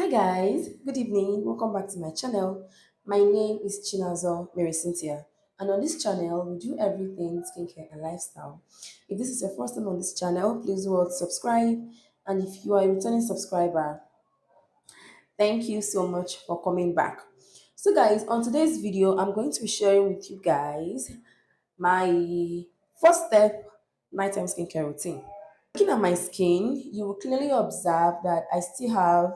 Hi guys, good evening. Welcome back to my channel. My name is Chinazo Mary Cynthia, and on this channel we do everything skincare and lifestyle. If this is your first time on this channel, please do well subscribe, and if you are a returning subscriber, thank you so much for coming back. So guys, on today's video, I'm going to be sharing with you guys my first step nighttime skincare routine. Looking at my skin, you will clearly observe that I still have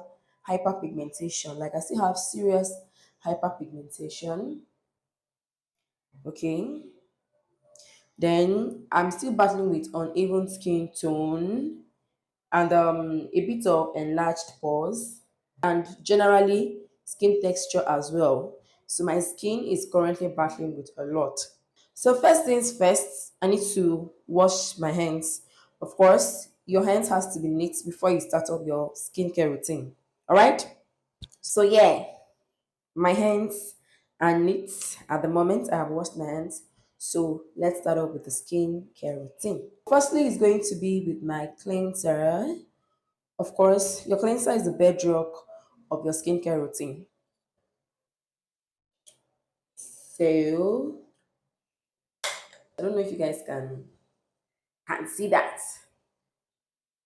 hyperpigmentation. Like I still have serious hyperpigmentation. Okay. Then I'm still battling with uneven skin tone and a bit of enlarged pores and generally skin texture as well. So my skin is currently battling with a lot. So first things first, I need to wash my hands. Of course, your hands has to be neat before you start off your skincare routine. All right? So yeah, my hands are neat at the moment. I have washed my hands. So let's start off with the skincare routine. Firstly, it's going to be with my cleanser. Of course, your cleanser is the bedrock of your skincare routine. So I don't know if you guys can see that.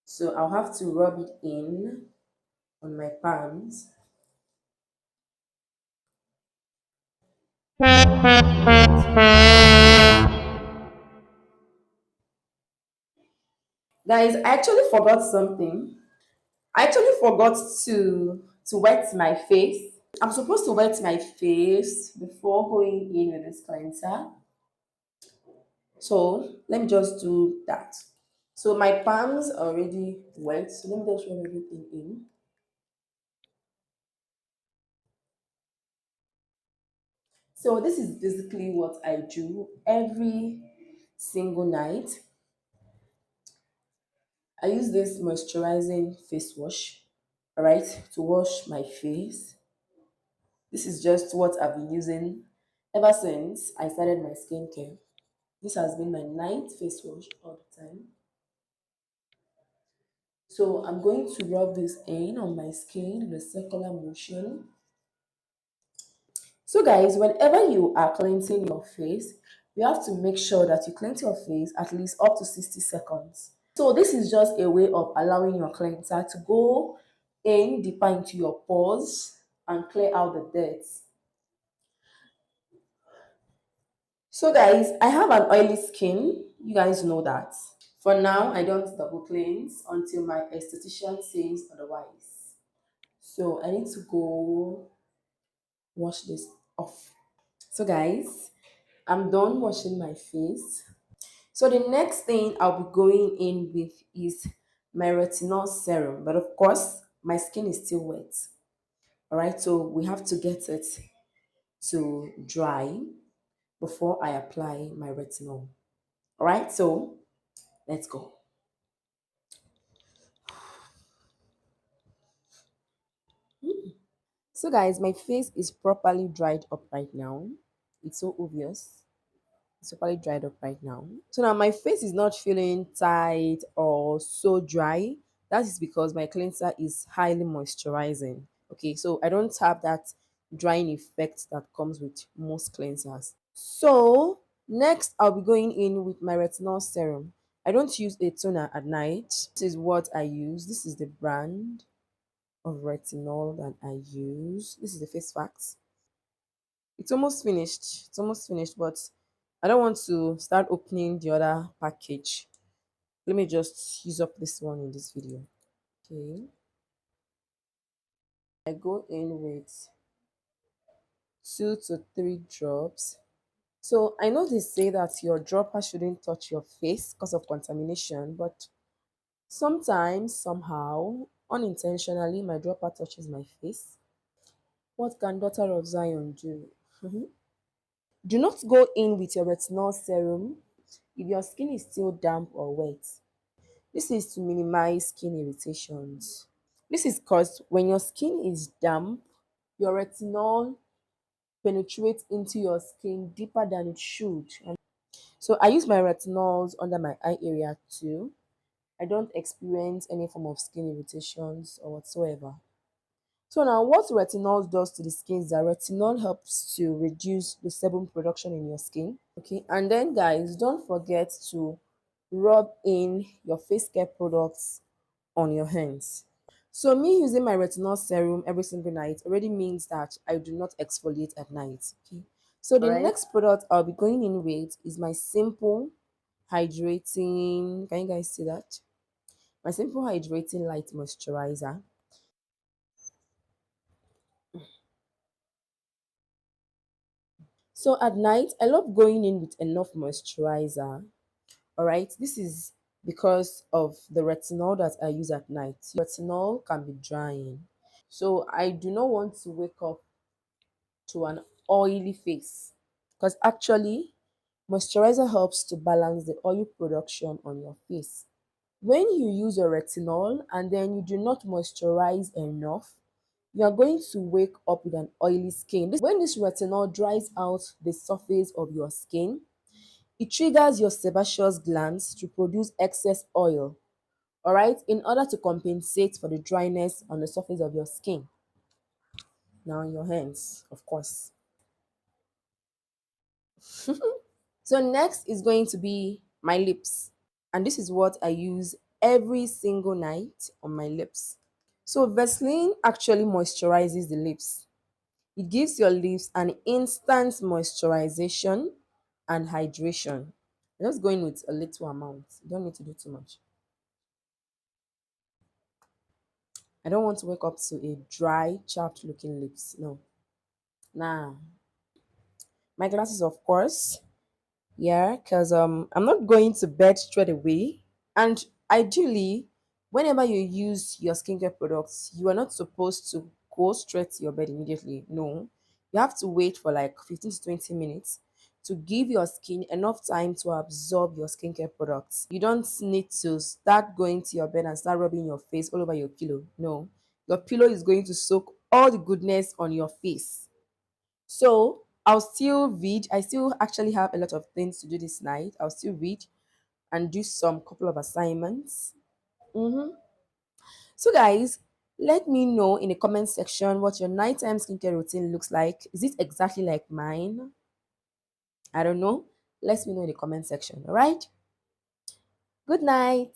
So I'll have to rub it in on my palms. Guys, I actually forgot something. I actually forgot to wet my face. I'm supposed to wet my face before going in with this cleanser. So let me just do that. So my palms are already wet. So let me just rub everything in. So this is basically what I do every single night. I use this moisturizing face wash, all right, to wash my face. This is just what I've been using ever since I started my skincare. This has been my night face wash all the time. So I'm going to rub this in on my skin in a circular motion. So guys, whenever you are cleansing your face, you have to make sure that you cleanse your face at least up to 60 seconds. So this is just a way of allowing your cleanser to go in deeper into your pores and clear out the dirt. So guys, I have an oily skin. You guys know that. For now, I don't double cleanse until my esthetician says otherwise. So I need to go wash this off. So guys, I'm done washing my face. So the next thing I'll be going in with is my retinol serum. But of course, my skin is still wet. All right, so we have to get it to dry before I apply my retinol. All right, so let's go. So guys, my face is properly dried up right now. It's so obvious. It's properly dried up right now. So now my face is not feeling tight or so dry. That is because my cleanser is highly moisturizing. Okay, so I don't have that drying effect that comes with most cleansers. So next I'll be going in with my retinol serum. I don't use a toner at night. This is what I use. This is the brand of retinol that I use. This is the face facts. It's almost finished. It's almost finished, but I don't want to start opening the other package. Let me just use up this one in this video. Okay. I go in with 2 to 3 drops. So I know they say that your dropper shouldn't touch your face because of contamination, but sometimes, somehow, unintentionally, my dropper touches my face. What can daughter of Zion do? Do not go in with your retinol serum if your skin is still damp or wet. This is to minimize skin irritations. This is because when your skin is damp, your retinol penetrates into your skin deeper than it should. So I use my retinols under my eye area too. I don't experience any form of skin irritations or whatsoever. So now what retinol does to the skin is that retinol helps to reduce the sebum production in your skin. Okay, and then guys, don't forget to rub in your face care products on your hands. So me using my retinol serum every single night already means that I do not exfoliate at night. Okay. So the next product I'll be going in with is my simple hydrating. Can you guys see that? My simple hydrating light moisturizer. So at night, I love going in with enough moisturizer. All right, this is because of the retinol that I use at night. Retinol can be drying, so I do not want to wake up to an oily face because actually moisturizer helps to balance the oil production on your face. When you use your retinol and then you do not moisturize enough, you are going to wake up with an oily skin. When this retinol dries out the surface of your skin, it triggers your sebaceous glands to produce excess oil, all right, in order to compensate for the dryness on the surface of your skin. Now, in your hands, of course. So, next is going to be my lips. And this is what I use every single night on my lips. So, Vaseline actually moisturizes the lips. It gives your lips an instant moisturization and hydration. I'm just going with a little amount. You don't need to do too much. I don't want to wake up to a dry, chapped looking lips. No. Nah. My glasses, of course. Yeah, because I'm not going to bed straight away. And ideally, whenever you use your skincare products, you are not supposed to go straight to your bed immediately. No. You have to wait for like 15 to 20 minutes to give your skin enough time to absorb your skincare products. You don't need to start going to your bed and start rubbing your face all over your pillow. No. Your pillow is going to soak all the goodness on your face. So I'll still read. I still actually have a lot of things to do this night. I'll still read and do some couple of assignments. Mhm. So guys, let me know in the comment section what your nighttime skincare routine looks like. Is it exactly like mine? I don't know. Let me know in the comment section. All right. Good night.